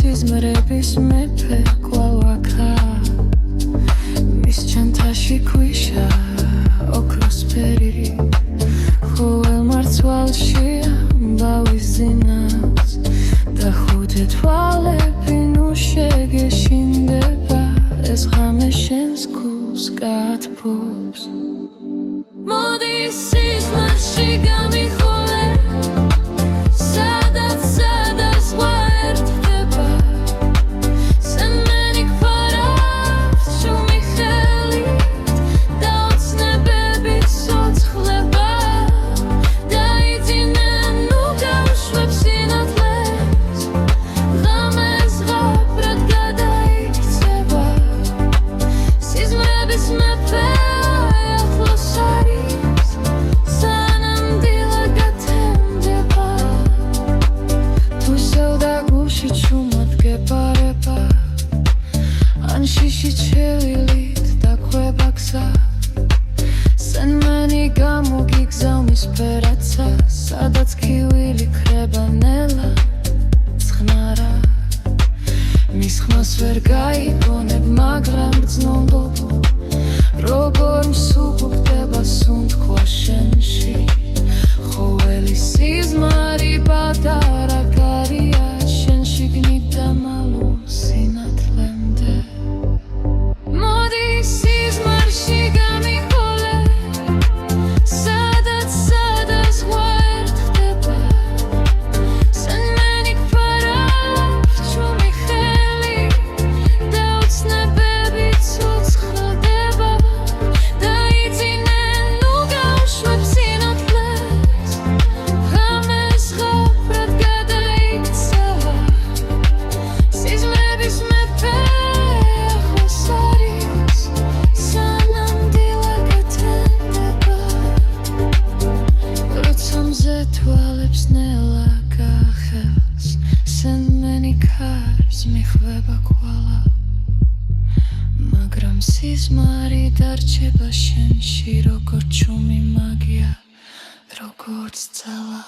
სიზმრების მეფე კვლავ-აქა მის ჩანთაში ქვიშა ოქროსფერი ხოლმე მარცვალში ამბავის ზინავს და ხუთი თვალები ნუ შეგეშინდება ეს ღამე შენს გულს გათბობს მოდი სიზმარში გამიხოლე სადაც ზღვა ერთდება სენ მენი გვარავთ შუმი ხელით და ოცნებები ცოცხლება დაიძინე ნუ გავშვებ სინათლეს ღამე ზღაპრად გადაიქცევა სიზმრების მეფე ახლოს არის სანამ დილა გათენდება თუ სევდა გულში ჩუმად გეპარება ან შიში ჩელილით დაქვება გზა სენ მენი გამოგიგზავნის ფერაცა სადაც ქივილი ქრება ნელა ცხნარა მის ხმას ვერ გაიგონებ მაგრამ გრძნობ როგორ მსუბუქდება სუნთქვა შენში ყოველი სიზმარი პატარა კარია შენ შიგნით დამალულ სინათლემდე მოდი სიზმარში გამიხოლე სადაც ზღვა ერთდება სენ მენი გვარავთ შუმი ხელით და ოცნებები ცოცხლდება დაიძინე ნუ გავშვებ სინათლეს ღამე ზღაპრად გადაიქცევა სიზმრების მეფე ახლოს არის სანამ დილა გათენდება როცა მზე თვალებს ნელა გახევს სენ მენი ქარს მიხვება კვალა მაგრამ სიზმარი დარჩება შენში როგორც ჩუმი მაგია როგორც ძალა